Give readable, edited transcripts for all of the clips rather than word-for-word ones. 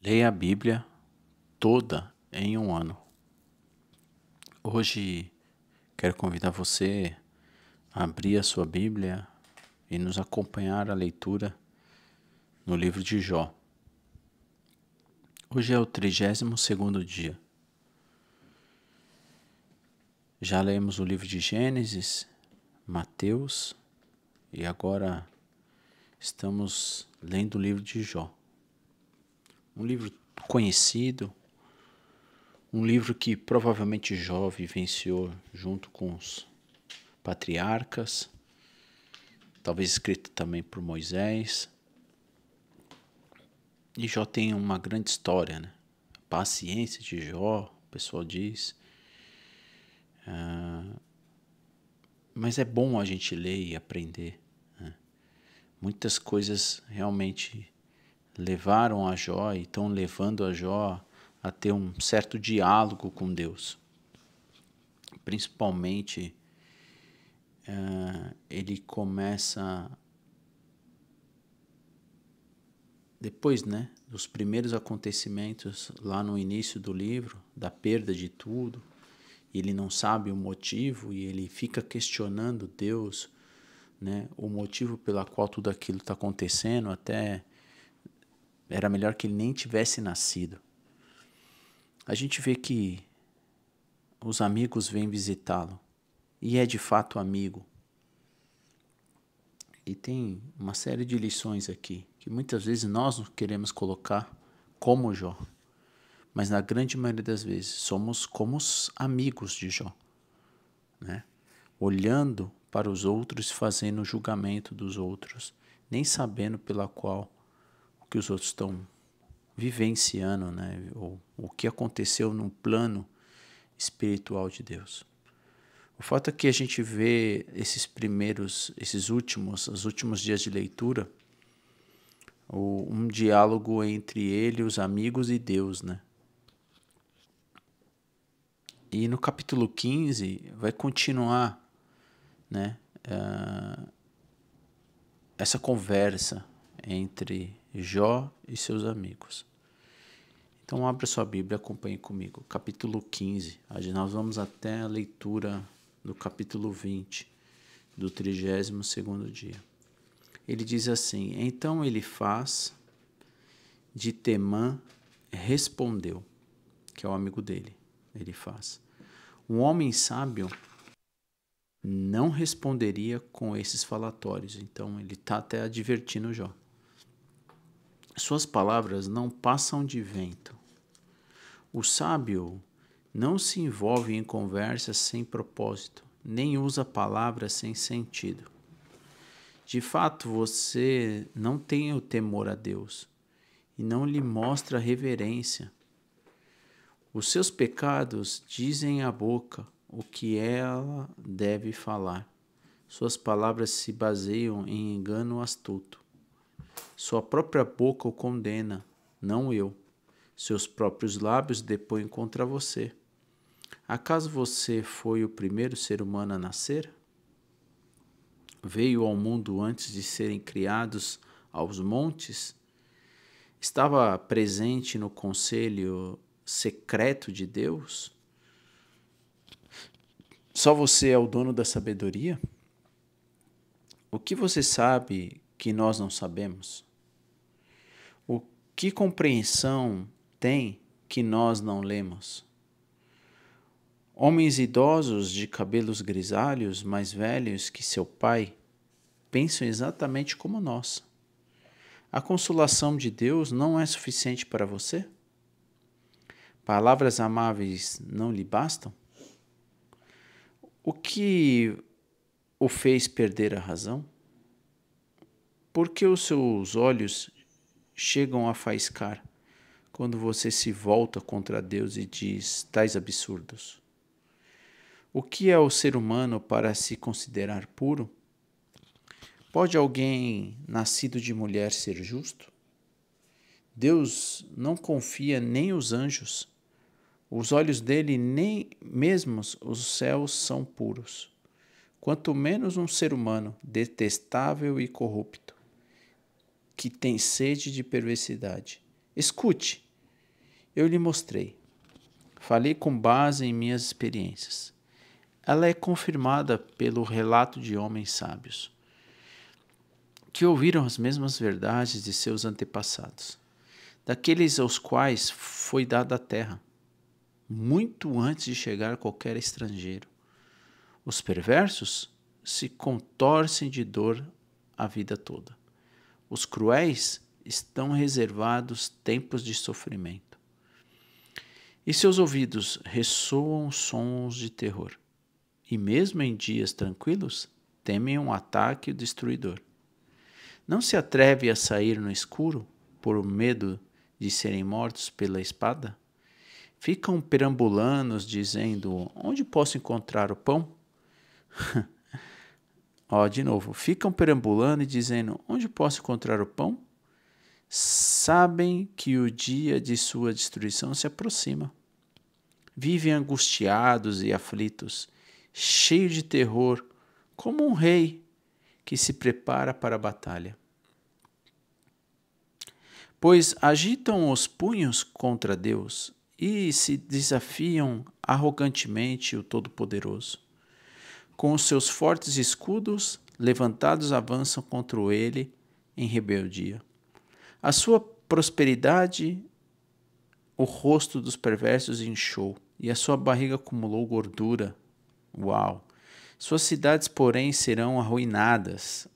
Leia a Bíblia toda em um ano. Hoje quero convidar você a abrir a sua Bíblia e nos acompanhar a leitura no livro de Jó. Hoje é o 32º dia. Já lemos o livro de Gênesis, Mateus e agora estamos lendo o livro de Jó. Um livro conhecido, um livro que provavelmente Jó vivenciou junto com os patriarcas, talvez escrito também por Moisés. E Jó tem uma grande história, né? A paciência de Jó, o pessoal diz. Mas é bom a gente ler e aprender, né? Muitas coisas realmente levaram a Jó e estão levando a Jó a ter um certo diálogo com Deus. Principalmente, ele começa, depois, né, dos primeiros acontecimentos lá no início do livro, da perda de tudo, ele não sabe o motivo e ele fica questionando Deus, né, o motivo pela qual tudo aquilo está acontecendo, até era melhor que ele nem tivesse nascido. A gente vê que os amigos vêm visitá-lo e é de fato amigo. E tem uma série de lições aqui que muitas vezes nós não queremos colocar como Jó, mas na grande maioria das vezes somos como os amigos de Jó, né? Olhando para os outros, fazendo julgamento dos outros, nem sabendo pela qual o que os outros estão vivenciando, né? Ou o que aconteceu no plano espiritual de Deus. O fato é que a gente vê os últimos dias de leitura, um diálogo entre ele, os amigos e Deus, né? E no capítulo 15 vai continuar, né, essa conversa entre Jó e seus amigos. Então abra sua Bíblia e acompanhe comigo. Capítulo 15. Nós vamos até a leitura do capítulo 20, do 32º dia. Ele diz assim: Então Elifaz de Temã respondeu, que é o amigo dele, Elifaz. Um homem sábio não responderia com esses falatórios. Então ele está até advertindo Jó. Suas palavras não passam de vento. O sábio não se envolve em conversas sem propósito, nem usa palavras sem sentido. De fato, você não tem o temor a Deus e não lhe mostra reverência. Os seus pecados dizem à boca o que ela deve falar. Suas palavras se baseiam em engano astuto. Sua própria boca o condena, não eu. Seus próprios lábios depõem contra você. Acaso você foi o primeiro ser humano a nascer? Veio ao mundo antes de serem criados aos montes? Estava presente no conselho secreto de Deus? Só você é o dono da sabedoria? O que você sabe que nós não sabemos? O que compreensão tem que nós não lemos? Homens idosos de cabelos grisalhos, mais velhos que seu pai, pensam exatamente como nós. A consolação de Deus não é suficiente para você? Palavras amáveis não lhe bastam? O que o fez perder a razão? Por que os seus olhos chegam a faiscar quando você se volta contra Deus e diz tais absurdos? O que é o ser humano para se considerar puro? Pode alguém nascido de mulher ser justo? Deus não confia nem os anjos. Os olhos dele, nem mesmo os céus são puros. Quanto menos um ser humano detestável e corrupto, que tem sede de perversidade. Escute, Eu lhe mostrei. Falei com base em minhas experiências. Ela é confirmada pelo relato de homens sábios, que ouviram as mesmas verdades de seus antepassados, daqueles aos quais foi dada a terra, muito antes de chegar qualquer estrangeiro. Os perversos se contorcem de dor a vida toda. Os cruéis estão reservados tempos de sofrimento. E seus ouvidos ressoam sons de terror. E mesmo em dias tranquilos, temem um ataque destruidor. Não se atreve a sair no escuro por medo de serem mortos pela espada? Ficam perambulando dizendo, onde posso encontrar o pão? De novo, ficam perambulando e dizendo, onde posso encontrar o pão? Sabem que o dia de sua destruição se aproxima. Vivem angustiados e aflitos, cheios de terror, como um rei que se prepara para a batalha. Pois agitam os punhos contra Deus e se desafiam arrogantemente o Todo-Poderoso. Com os seus fortes escudos levantados avançam contra ele em rebeldia. A sua prosperidade, o rosto dos perversos inchou, e a sua barriga acumulou gordura. Uau! Suas cidades, porém, serão arruinadas,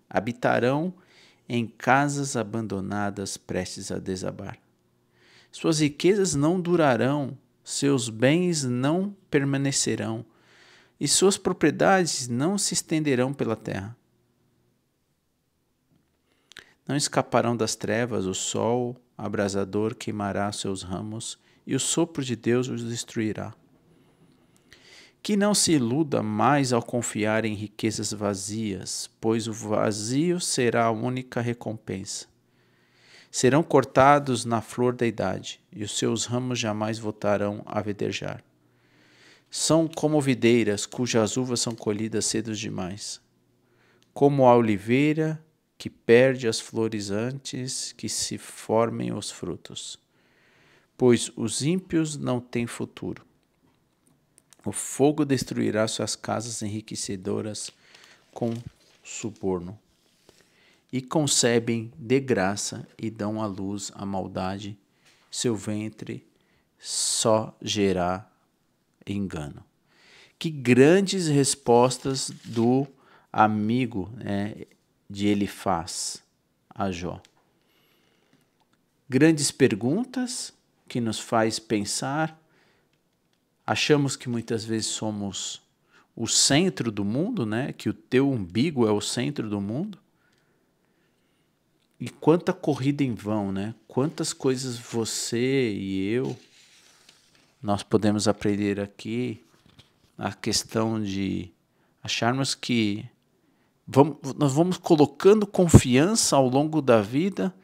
habitarão em casas abandonadas prestes a desabar. Suas riquezas não durarão, seus bens não permanecerão, e suas propriedades não se estenderão pela terra. Não escaparão das trevas, o sol abrasador queimará seus ramos, e o sopro de Deus os destruirá. Que não se iluda mais ao confiar em riquezas vazias, pois o vazio será a única recompensa. Serão cortados na flor da idade, e os seus ramos jamais voltarão a verdejar. São como videiras cujas uvas são colhidas cedo demais, como a oliveira que perde as flores antes que se formem os frutos. Pois os ímpios não têm futuro. O fogo destruirá suas casas enriquecedoras com suborno. E concebem de graça e dão à luz a maldade. Seu ventre só gerará engano. Que grandes respostas do amigo, de Elifaz a Jó. Grandes perguntas que nos faz pensar. Achamos que muitas vezes somos o centro do mundo, que o teu umbigo é o centro do mundo. E quanta corrida em vão, quantas coisas você e eu, nós podemos aprender aqui, a questão de acharmos que nós vamos colocando confiança ao longo da vida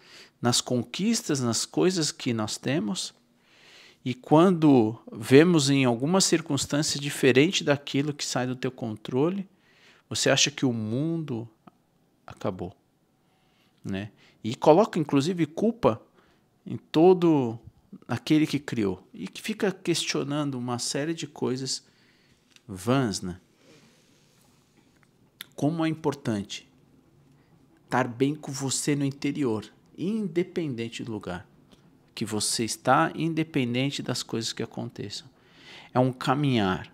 nas conquistas, nas coisas que nós temos, e quando vemos em alguma circunstância diferente daquilo que sai do teu controle, você acha que o mundo acabou, E coloca inclusive culpa em todo aquele que criou, e que fica questionando uma série de coisas vãs, Como é importante estar bem com você no interior, independente do lugar que você está, independente das coisas que aconteçam. É um caminhar,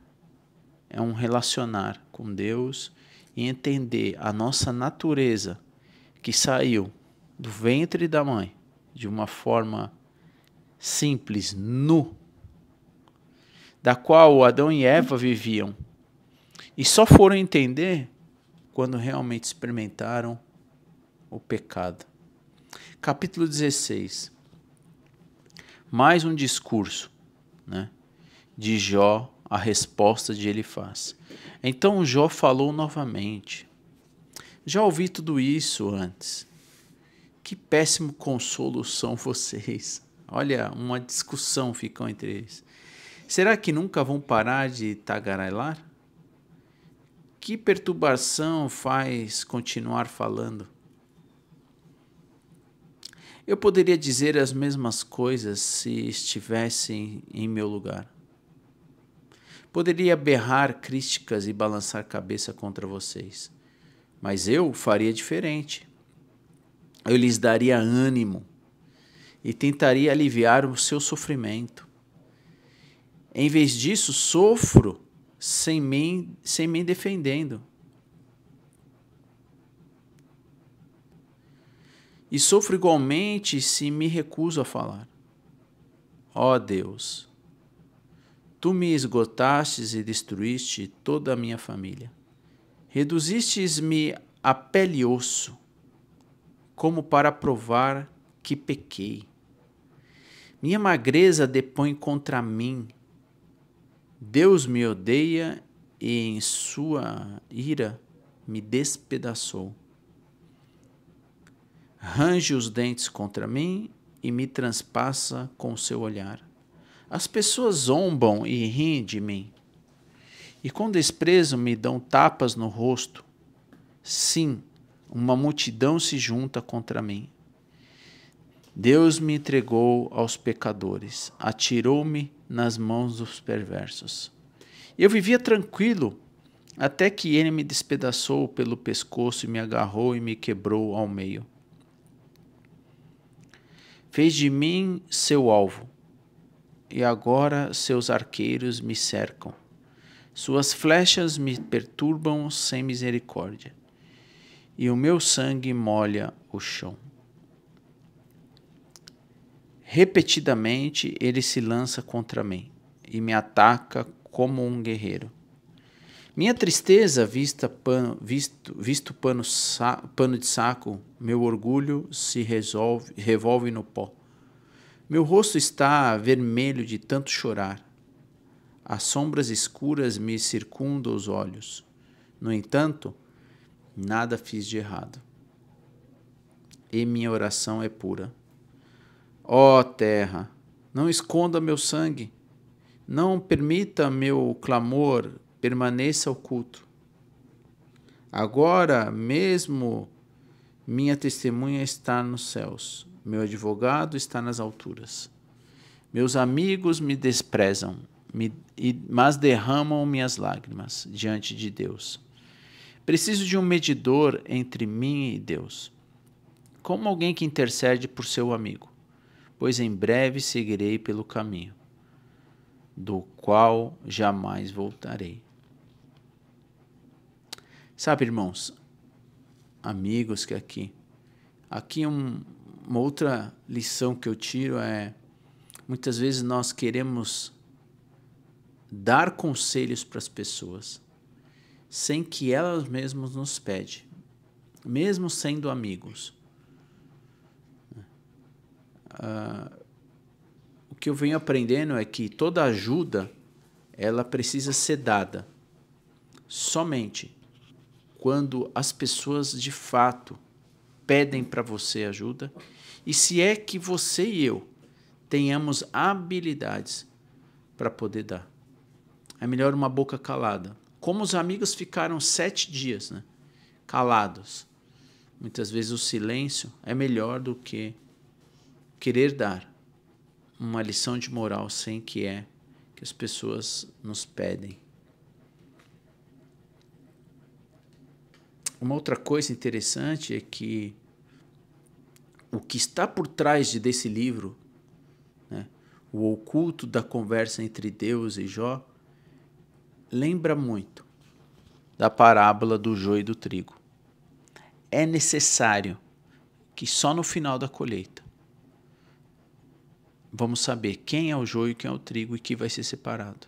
é um relacionar com Deus e entender a nossa natureza que saiu do ventre da mãe de uma forma simples, nu, da qual Adão e Eva viviam, e só foram entender quando realmente experimentaram o pecado. Capítulo 16. Mais um discurso, de Jó, a resposta de Elifaz. Então Jó falou novamente. Já ouvi tudo isso antes. Que péssimo consolo são vocês. Olha, uma discussão ficou entre eles. Será que nunca vão parar de tagarelar? Que perturbação faz continuar falando? Eu poderia dizer as mesmas coisas se estivessem em meu lugar. Poderia berrar críticas e balançar cabeça contra vocês, mas eu faria diferente. Eu lhes daria ânimo e tentaria aliviar o seu sofrimento. Em vez disso, sofro sem me defendendo. E sofro igualmente se me recuso a falar. Ó Deus, tu me esgotastes e destruíste toda a minha família. Reduzistes-me a pele e osso, como para provar que pequei. Minha magreza depõe contra mim. Deus me odeia e em sua ira me despedaçou. Range os dentes contra mim e me transpassa com seu olhar. As pessoas zombam e riem de mim, e com desprezo me dão tapas no rosto. Sim, uma multidão se junta contra mim. Deus me entregou aos pecadores, atirou-me nas mãos dos perversos. Eu vivia tranquilo, até que ele me despedaçou pelo pescoço e me agarrou e me quebrou ao meio. Fez de mim seu alvo, e agora seus arqueiros me cercam. Suas flechas me perturbam sem misericórdia, e o meu sangue molha o chão. Repetidamente ele se lança contra mim e me ataca como um guerreiro. Minha tristeza visto pano de saco, meu orgulho se revolve no pó. Meu rosto está vermelho de tanto chorar. As sombras escuras me circundam os olhos. No entanto, nada fiz de errado. E minha oração é pura. Ó terra, não esconda meu sangue. Não permita meu clamor permaneça oculto. Agora mesmo minha testemunha está nos céus. Meu advogado está nas alturas. Meus amigos me desprezam, mas derramam minhas lágrimas diante de Deus. Preciso de um medidor entre mim e Deus, como alguém que intercede por seu amigo, pois em breve seguirei pelo caminho, do qual jamais voltarei. Sabe, irmãos, amigos, que aqui uma outra lição que eu tiro é, muitas vezes nós queremos dar conselhos para as pessoas, sem que elas mesmas nos pedem, mesmo sendo amigos. O que eu venho aprendendo é que toda ajuda, ela precisa ser dada somente quando as pessoas de fato pedem para você ajuda, e se é que você e eu tenhamos habilidades para poder dar. É melhor uma boca calada. Como os amigos ficaram 7 dias, né, calados. Muitas vezes o silêncio é melhor do que querer dar uma lição de moral sem que as pessoas nos pedem. Uma outra coisa interessante é que o que está por trás desse livro, né, o oculto da conversa entre Deus e Jó, lembra muito da parábola do joio e do trigo. É necessário que só no final da colheita vamos saber quem é o joio e quem é o trigo e que vai ser separado.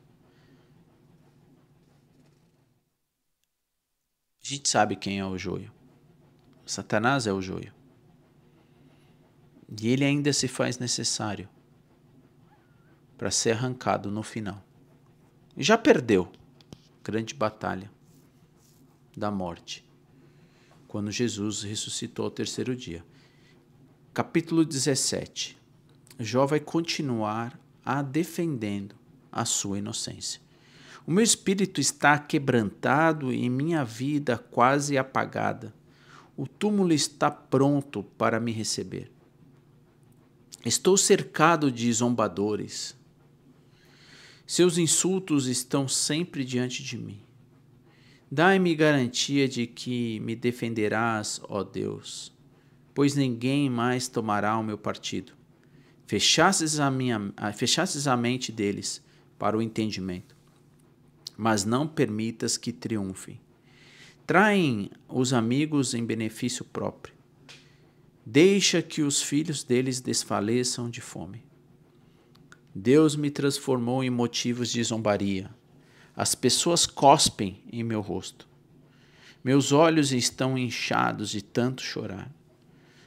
A gente sabe quem é o joio. Satanás é o joio. E ele ainda se faz necessário para ser arrancado no final. E já perdeu a grande batalha da morte, quando Jesus ressuscitou ao 3º dia. Capítulo 17. Jó vai continuar defendendo a sua inocência. O meu espírito está quebrantado e minha vida quase apagada. O túmulo está pronto para me receber. Estou cercado de zombadores. Seus insultos estão sempre diante de mim. Dai-me garantia de que me defenderás, ó Deus, pois ninguém mais tomará o meu partido. Fechastes a mente deles para o entendimento, mas não permitas que triunfem. Traem os amigos em benefício próprio. Deixa que os filhos deles desfaleçam de fome. Deus me transformou em motivos de zombaria. As pessoas cospem em meu rosto. Meus olhos estão inchados de tanto chorar.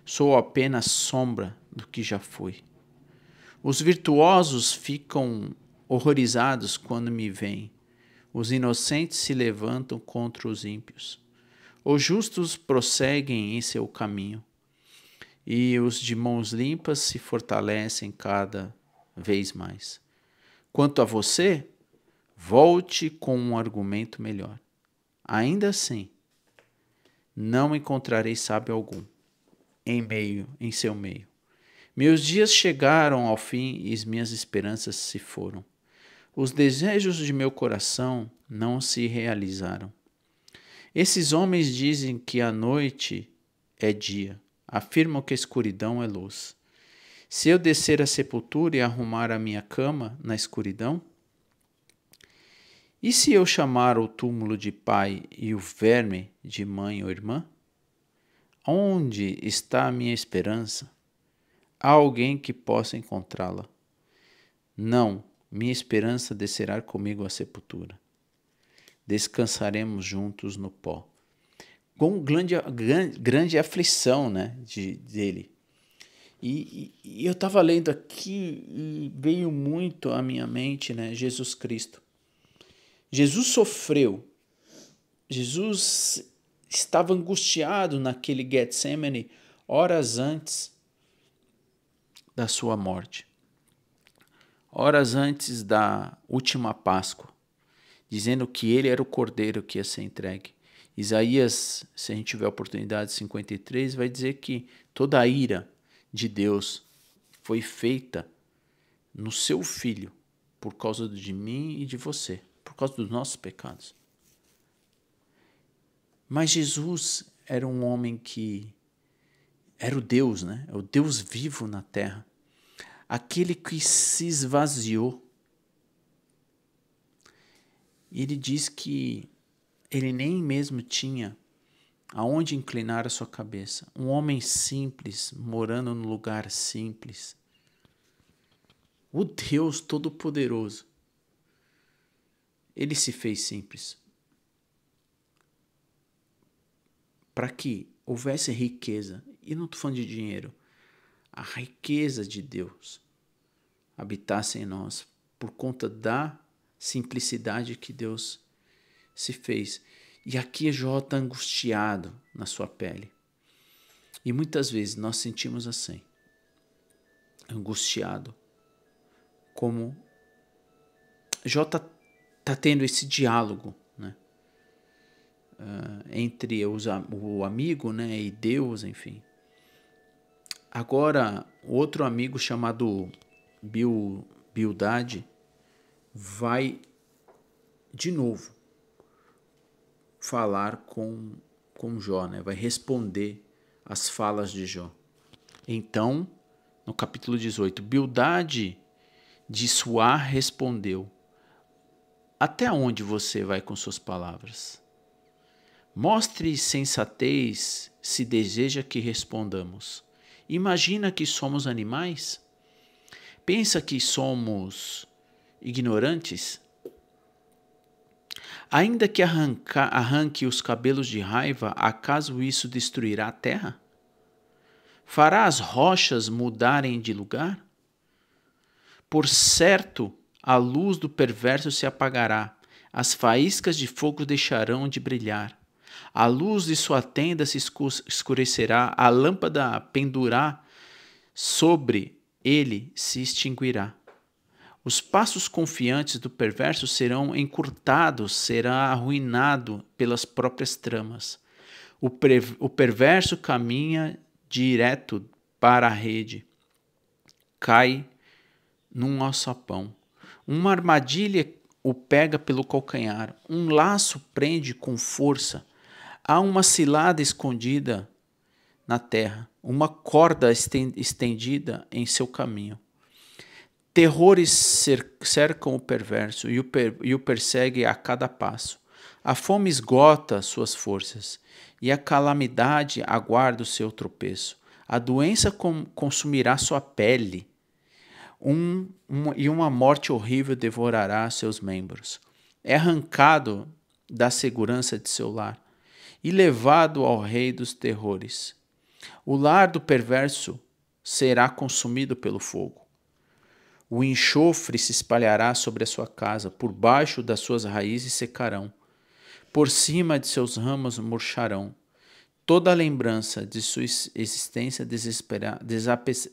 Sou apenas sombra do que já fui. Os virtuosos ficam horrorizados quando me veem. Os inocentes se levantam contra os ímpios. Os justos prosseguem em seu caminho, e os de mãos limpas se fortalecem cada vez mais. Quanto a você, volte com um argumento melhor. Ainda assim, não encontrarei sábio algum em seu meio. Meus dias chegaram ao fim e as minhas esperanças se foram. Os desejos de meu coração não se realizaram. Esses homens dizem que a noite é dia, afirmam que a escuridão é luz. Se eu descer à sepultura e arrumar a minha cama na escuridão? E se eu chamar o túmulo de pai e o verme de mãe ou irmã? Onde está a minha esperança? Há alguém que possa encontrá-la? Não, minha esperança descerá comigo à sepultura. Descansaremos juntos no pó. Com grande aflição, né, dele. E eu estava lendo aqui e veio muito à minha mente, né, Jesus Cristo. Jesus sofreu. Jesus estava angustiado naquele Getsemane horas antes da sua morte. Horas antes da última Páscoa, dizendo que ele era o cordeiro que ia ser entregue. Isaías, se a gente tiver a oportunidade, 53, vai dizer que toda a ira de Deus foi feita no seu filho, por causa de mim e de você, por causa dos nossos pecados. Mas Jesus era um homem que era o Deus, né? O Deus vivo na terra, aquele que se esvaziou. E ele diz que ele nem mesmo tinha aonde inclinar a sua cabeça. Um homem simples, morando num lugar simples. O Deus Todo-Poderoso, ele se fez simples para que houvesse riqueza. E não estou falando de dinheiro. A riqueza de Deus habitasse em nós por conta da simplicidade que Deus se fez. E aqui Jó está angustiado na sua pele. E muitas vezes nós sentimos assim, angustiado, como Jó está tendo esse diálogo, né? Entre o amigo, né, e Deus, enfim. Agora, outro amigo chamado Bildade vai de novo falar com Jó, né? Vai responder às falas de Jó. Então, no capítulo 18, Bildade de Suá respondeu: até onde você vai com suas palavras? Mostre sensatez se deseja que respondamos. Imagina que somos animais? Pensa que somos ignorantes? Ainda que arranque os cabelos de raiva, acaso isso destruirá a terra? Fará as rochas mudarem de lugar? Por certo, a luz do perverso se apagará, as faíscas de fogo deixarão de brilhar. A luz de sua tenda se escurecerá, a lâmpada pendurá sobre ele se extinguirá. Os passos confiantes do perverso serão encurtados, será arruinado pelas próprias tramas. O perverso caminha direto para a rede. cai num alçapão. Uma armadilha o pega pelo calcanhar. Um laço prende com força. Há uma cilada escondida na terra. Uma corda estendida em seu caminho. Terrores cercam o perverso e o persegue a cada passo. A fome esgota suas forças e a calamidade aguarda o seu tropeço. A doença consumirá sua pele e uma morte horrível devorará seus membros. É arrancado da segurança de seu lar e levado ao rei dos terrores. O lar do perverso será consumido pelo fogo. O enxofre se espalhará sobre a sua casa, por baixo das suas raízes secarão, por cima de seus ramos murcharão. Toda a lembrança de sua existência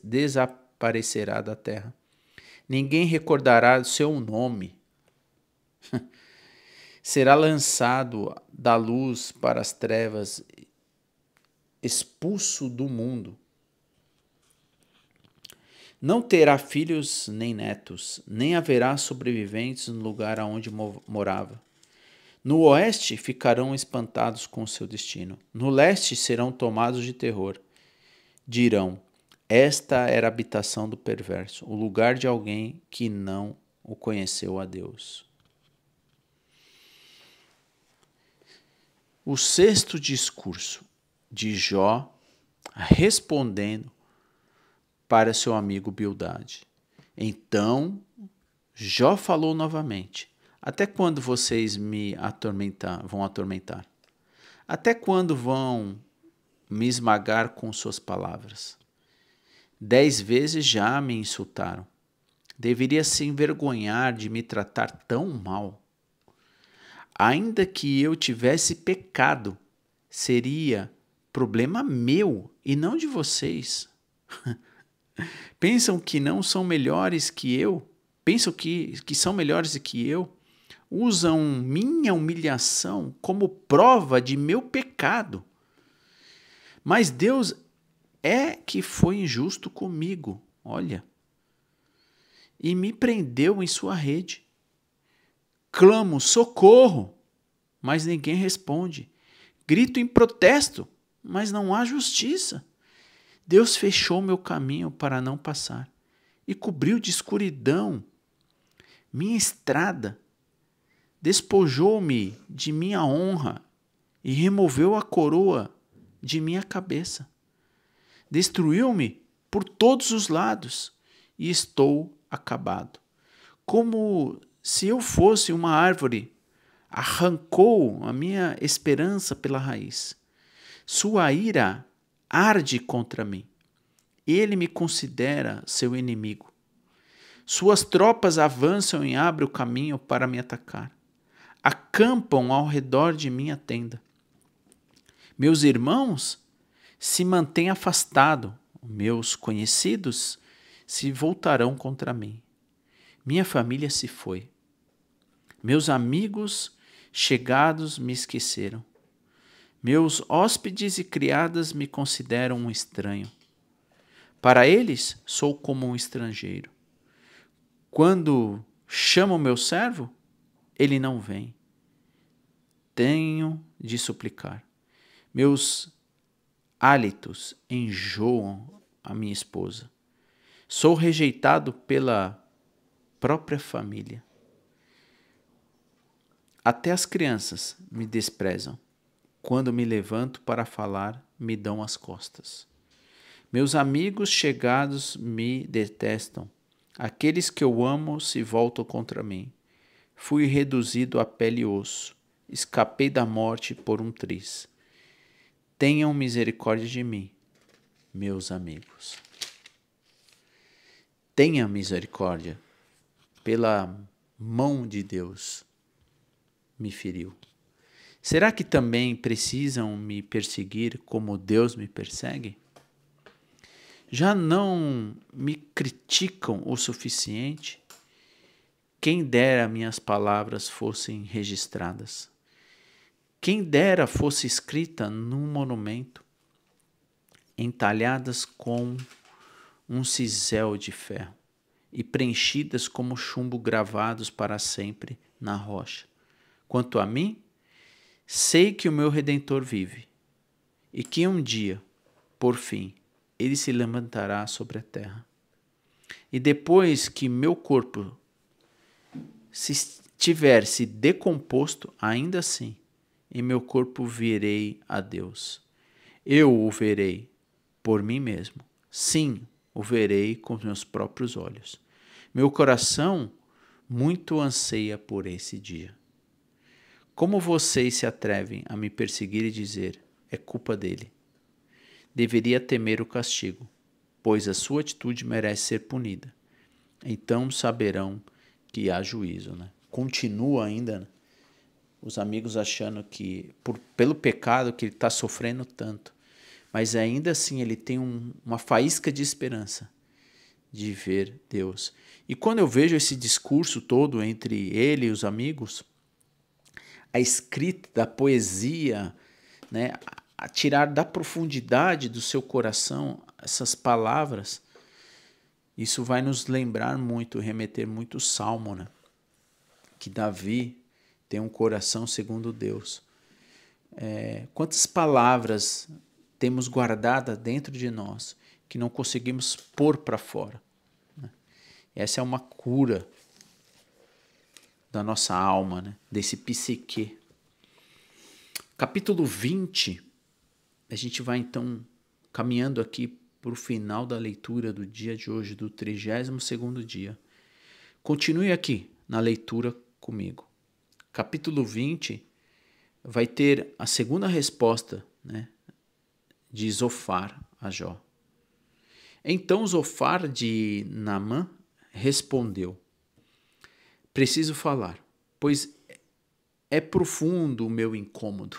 desaparecerá da terra. Ninguém recordará seu nome. Será lançado da luz para as trevas, expulso do mundo. Não terá filhos nem netos, nem haverá sobreviventes no lugar aonde morava. No oeste ficarão espantados com o seu destino. No leste serão tomados de terror. Dirão: esta era a habitação do perverso, o lugar de alguém que não o conheceu a Deus. O sexto discurso de Jó respondendo para seu amigo Bildade. Então Jó falou novamente: até quando vocês vão atormentar? Até quando vão me esmagar com suas palavras? 10 vezes já me insultaram. Deveria se envergonhar de me tratar tão mal. Ainda que eu tivesse pecado, seria problema meu e não de vocês. Pensam que não são melhores que eu? Pensam que são melhores do que eu? Usam minha humilhação como prova de meu pecado. Mas Deus é que foi injusto comigo, olha, e me prendeu em sua rede. Clamo socorro, mas ninguém responde. Grito em protesto, mas não há justiça. Deus fechou meu caminho para não passar e cobriu de escuridão minha estrada. Despojou-me de minha honra e removeu a coroa de minha cabeça. Destruiu-me por todos os lados e estou acabado. Como se eu fosse uma árvore, arrancou a minha esperança pela raiz. Sua ira arde contra mim. Ele me considera seu inimigo. Suas tropas avançam e abrem o caminho para me atacar. Acampam ao redor de minha tenda. Meus irmãos se mantêm afastados. Meus conhecidos se voltarão contra mim. Minha família se foi. Meus amigos chegados me esqueceram. Meus hóspedes e criadas me consideram um estranho. Para eles, sou como um estrangeiro. Quando chamo meu servo, ele não vem. Tenho de suplicar. Meus hálitos enjoam a minha esposa. Sou rejeitado pela própria família. Até as crianças me desprezam. Quando me levanto para falar, me dão as costas. Meus amigos chegados me detestam. Aqueles que eu amo se voltam contra mim. Fui reduzido a pele e osso. Escapei da morte por um triz. Tenham misericórdia de mim, meus amigos. Tenha misericórdia. Pela mão de Deus me feriu. Será que também precisam me perseguir como Deus me persegue? Já não me criticam o suficiente? Quem dera minhas palavras fossem registradas. Quem dera fosse escrita num monumento, entalhadas com um cisel de ferro, e preenchidas como chumbo gravados para sempre na rocha. Quanto a mim, sei que o meu Redentor vive, e que um dia, por fim, ele se levantará sobre a terra. E depois que meu corpo tiver se decomposto, ainda assim, em meu corpo verei a Deus. Eu o verei por mim mesmo. Sim, o verei com os meus próprios olhos. Meu coração muito anseia por esse dia. Como vocês se atrevem a me perseguir e dizer, é culpa dele? Deveria temer o castigo, pois a sua atitude merece ser punida. Então saberão que há juízo. Né? Continua ainda os amigos achando que, pelo pecado que ele está sofrendo tanto, mas ainda assim ele tem uma faísca de esperança de ver Deus. E quando eu vejo esse discurso todo entre ele e os amigos, a escrita da poesia, né, a tirar da profundidade do seu coração essas palavras, isso vai nos lembrar muito, remeter muito o Salmo, né? Que Davi tem um coração segundo Deus. Quantas palavras temos guardadas dentro de nós que não conseguimos pôr para fora, né? Essa é uma cura da nossa alma, né? Desse psique. Capítulo 20, a gente vai então caminhando aqui para o final da leitura do dia de hoje, do 32º dia. Continue aqui na leitura comigo. Capítulo 20 vai ter a segunda resposta, né, de Zofar a Jó. Então Zofar de Naamã respondeu, preciso falar, pois é profundo o meu incômodo.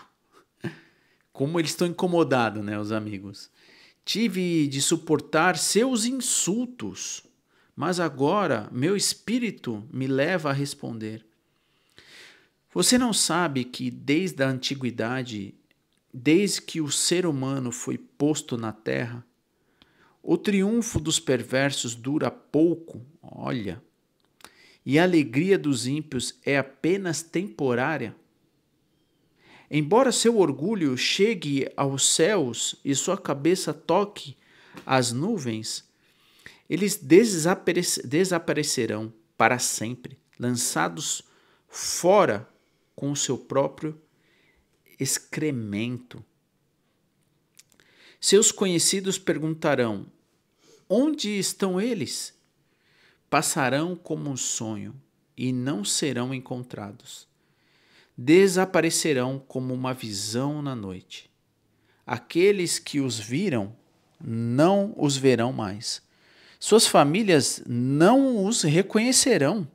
Como eles estão incomodados, né, os amigos. Tive de suportar seus insultos, mas agora meu espírito me leva a responder. Você não sabe que desde a antiguidade, desde que o ser humano foi posto na terra, o triunfo dos perversos dura pouco, olha, e a alegria dos ímpios é apenas temporária? Embora seu orgulho chegue aos céus e sua cabeça toque as nuvens, eles desaparecerão para sempre, lançados fora com o seu próprio excremento. Seus conhecidos perguntarão, onde estão eles? Passarão como um sonho e não serão encontrados. Desaparecerão como uma visão na noite. Aqueles que os viram não os verão mais. Suas famílias não os reconhecerão.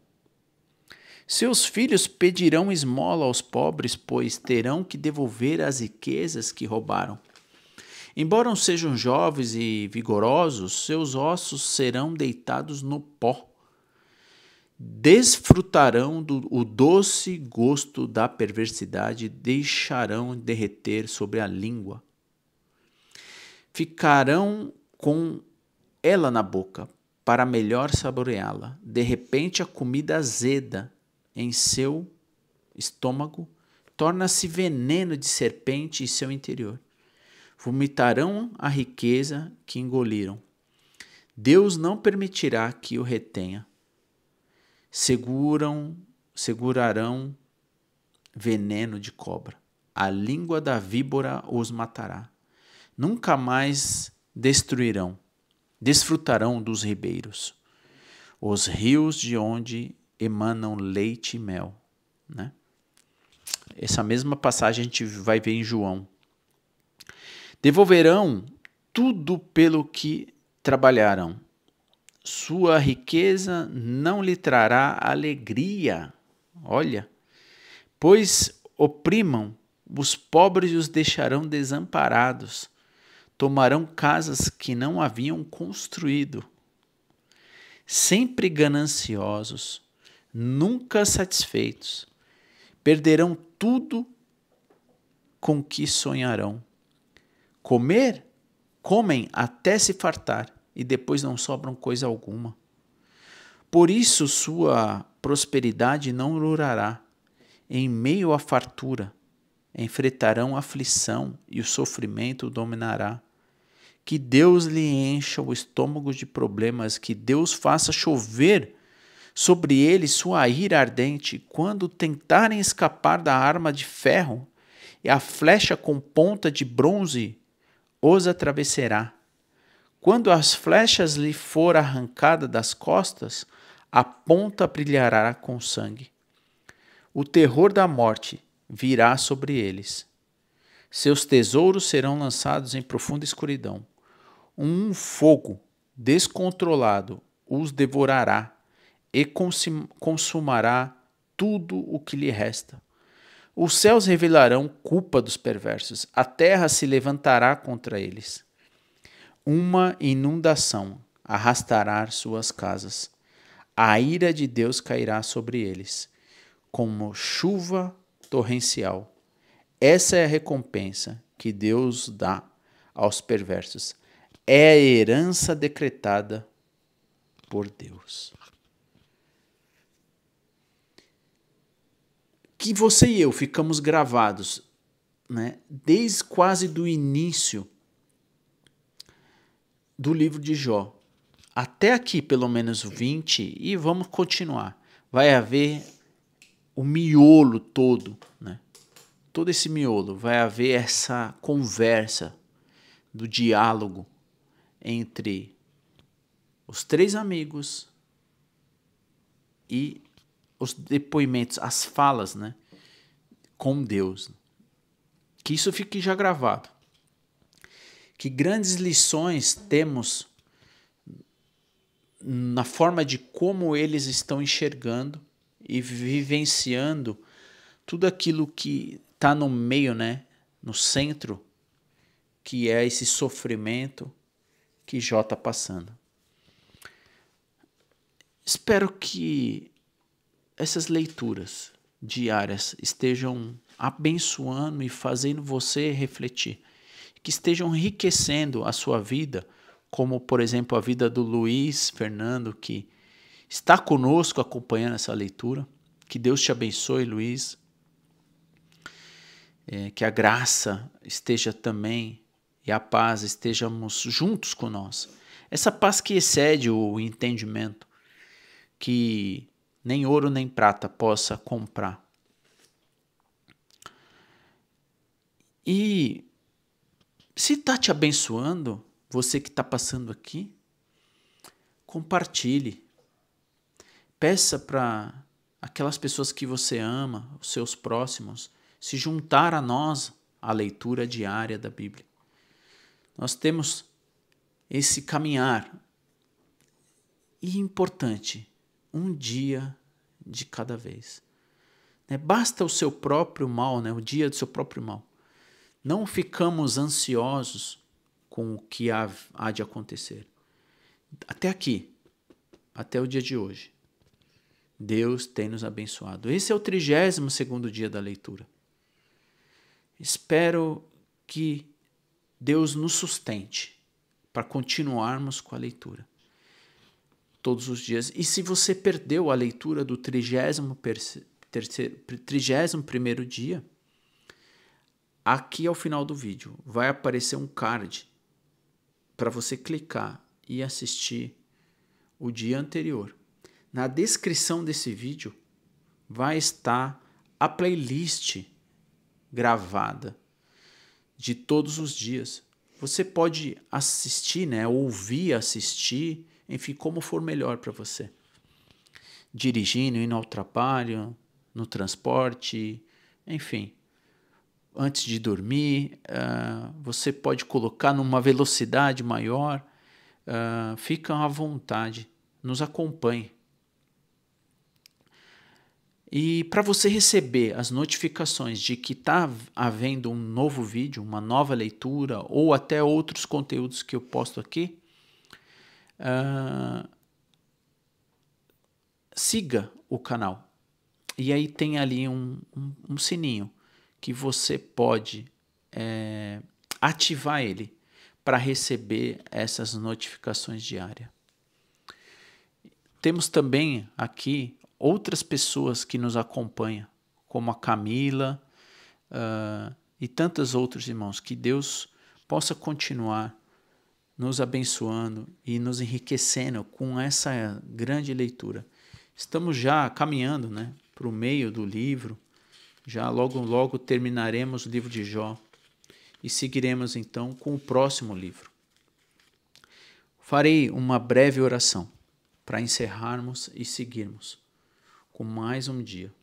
Seus filhos pedirão esmola aos pobres, pois terão que devolver as riquezas que roubaram. Embora sejam jovens e vigorosos, seus ossos serão deitados no pó. Desfrutarão o doce gosto da perversidade e deixarão derreter sobre a língua. Ficarão com ela na boca, para melhor saboreá-la. De repente, a comida azeda em seu estômago torna-se veneno de serpente em seu interior. Vomitarão a riqueza que engoliram. Deus não permitirá que o retenha. Segurarão veneno de cobra. A língua da víbora os matará. Nunca mais desfrutarão dos ribeiros, os rios de onde emanam leite e mel. Né? Essa mesma passagem a gente vai ver em João. Devolverão tudo pelo que trabalharam. Sua riqueza não lhe trará alegria. Olha, pois oprimam os pobres e os deixarão desamparados. Tomarão casas que não haviam construído. Sempre gananciosos, nunca satisfeitos. Perderão tudo com que sonharão. Comem até se fartar e depois não sobram coisa alguma. Por isso sua prosperidade não durará. Em meio à fartura, enfrentarão a aflição e o sofrimento o dominará. Que Deus lhe encha o estômago de problemas, que Deus faça chover sobre ele sua ira ardente, quando tentarem escapar da arma de ferro, e a flecha com ponta de bronze os atravessará. Quando as flechas lhe for arrancada das costas, a ponta brilhará com sangue. O terror da morte virá sobre eles. Seus tesouros serão lançados em profunda escuridão. Um fogo descontrolado os devorará e consumará tudo o que lhe resta. Os céus revelarão culpa dos perversos, a terra se levantará contra eles. Uma inundação arrastará suas casas. A ira de Deus cairá sobre eles, como chuva torrencial. Essa é a recompensa que Deus dá aos perversos. É a herança decretada por Deus. Que você e eu ficamos gravados, né, desde quase do início do livro de Jó. Até aqui, pelo menos 20, e vamos continuar. Vai haver o miolo todo, né? Todo esse miolo. Vai haver essa conversa do diálogo entre os três amigos e os depoimentos, as falas, né, com Deus. Que isso fique já gravado. Que grandes lições temos na forma de como eles estão enxergando e vivenciando tudo aquilo que está no meio, né, no centro, que é esse sofrimento que Jó está passando. Espero que essas leituras diárias estejam abençoando e fazendo você refletir, que estejam enriquecendo a sua vida, como, por exemplo, a vida do Luiz Fernando, que está conosco acompanhando essa leitura. Que Deus te abençoe, Luiz. Que a graça esteja também e a paz estejamos juntos com nós. Essa paz que excede o entendimento, que nem ouro nem prata possa comprar. E se está te abençoando, você que está passando aqui, compartilhe. Peça para aquelas pessoas que você ama, os seus próximos, se juntar a nós à leitura diária da Bíblia. Nós temos esse caminhar. E importante, um dia de cada vez. Basta o seu próprio mal, o dia do seu próprio mal. Não ficamos ansiosos com o que há de acontecer. Até aqui, até o dia de hoje, Deus tem nos abençoado. Esse é o 32º dia da leitura. Espero que Deus nos sustente para continuarmos com a leitura todos os dias. E se você perdeu a leitura do 31º dia, aqui ao final do vídeo vai aparecer um card para você clicar e assistir o dia anterior. Na descrição desse vídeo vai estar a playlist gravada de todos os dias. Você pode assistir, ouvir, assistir, enfim, como for melhor para você. Dirigindo, indo ao trabalho, no transporte, enfim. Antes de dormir, você pode colocar numa velocidade maior. Fica à vontade, nos acompanhe. E para você receber as notificações de que está havendo um novo vídeo, uma nova leitura, ou até outros conteúdos que eu posto aqui, siga o canal. E aí tem ali um sininho que você pode ativar ele para receber essas notificações diárias. Temos também aqui outras pessoas que nos acompanham, como a Camila e tantos outros irmãos. Que Deus possa continuar nos abençoando e nos enriquecendo com essa grande leitura. Estamos já caminhando, né, para o meio do livro, já logo terminaremos o livro de Jó e seguiremos então com o próximo livro. Farei uma breve oração para encerrarmos e seguirmos com mais um dia.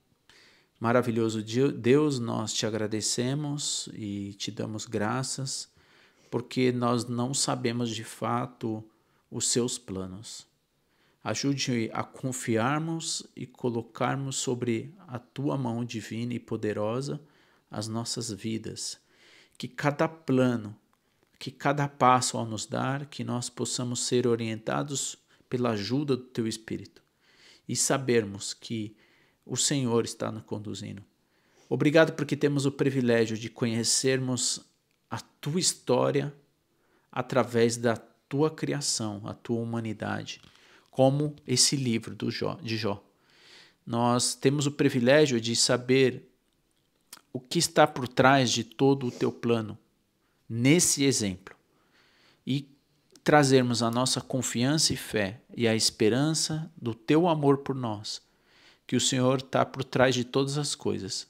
Maravilhoso Deus, nós te agradecemos e te damos graças, porque nós não sabemos de fato os seus planos. Ajude a confiarmos e colocarmos sobre a tua mão divina e poderosa as nossas vidas. Que cada plano, que cada passo ao nos dar, que nós possamos ser orientados pela ajuda do teu Espírito e sabermos que o Senhor está nos conduzindo. Obrigado porque temos o privilégio de conhecermos a tua história através da tua criação, a tua humanidade, como esse livro de Jó. Nós temos o privilégio de saber o que está por trás de todo o teu plano, nesse exemplo, e trazermos a nossa confiança e fé e a esperança do teu amor por nós, que o Senhor está por trás de todas as coisas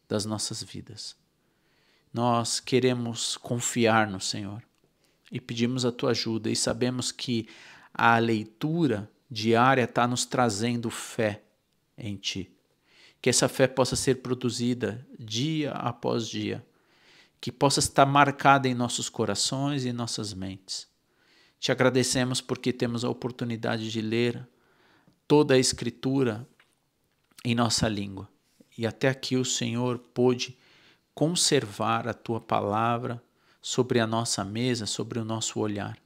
das nossas vidas. Nós queremos confiar no Senhor e pedimos a tua ajuda e sabemos que a leitura diária está nos trazendo fé em ti. Que essa fé possa ser produzida dia após dia, que possa estar marcada em nossos corações e em nossas mentes. Te agradecemos porque temos a oportunidade de ler toda a Escritura em nossa língua. E até aqui o Senhor pôde conservar a tua palavra sobre a nossa mesa, sobre o nosso olhar.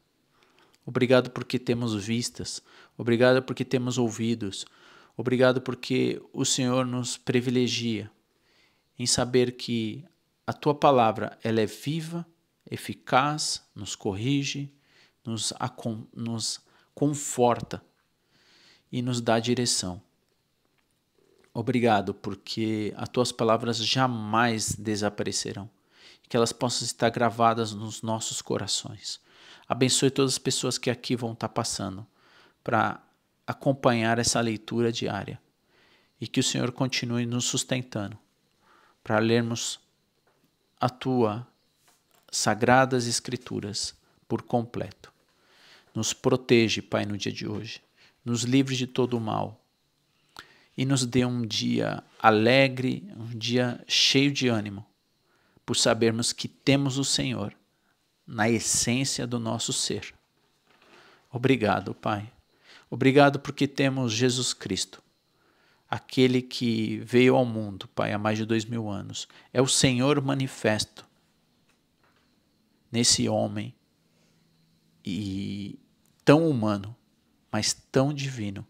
Obrigado porque temos vistas, obrigado porque temos ouvidos, obrigado porque o Senhor nos privilegia em saber que a tua palavra ela é viva, eficaz, nos corrige, nos conforta e nos dá direção. Obrigado porque as tuas palavras jamais desaparecerão, que elas possam estar gravadas nos nossos corações. Abençoe todas as pessoas que aqui vão estar passando para acompanhar essa leitura diária e que o Senhor continue nos sustentando para lermos a tua sagradas escrituras por completo. Nos protege, Pai, no dia de hoje, nos livre de todo o mal e nos dê um dia alegre, um dia cheio de ânimo, por sabermos que temos o Senhor na essência do nosso ser. Obrigado, Pai. Obrigado porque temos Jesus Cristo, aquele que veio ao mundo, Pai, há mais de 2000 anos. É o Senhor manifesto nesse homem e tão humano, mas tão divino,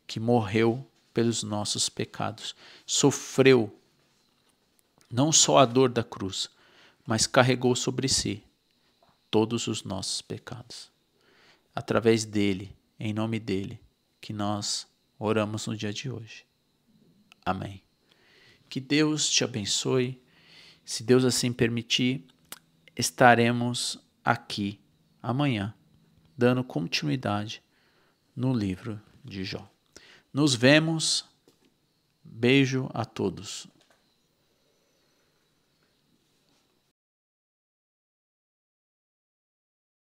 que morreu pelos nossos pecados. Sofreu não só a dor da cruz, mas carregou sobre si todos os nossos pecados. Através dele, em nome dele, que nós oramos no dia de hoje. Amém. Que Deus te abençoe. Se Deus assim permitir, estaremos aqui amanhã, dando continuidade no livro de Jó. Nos vemos. Beijo a todos.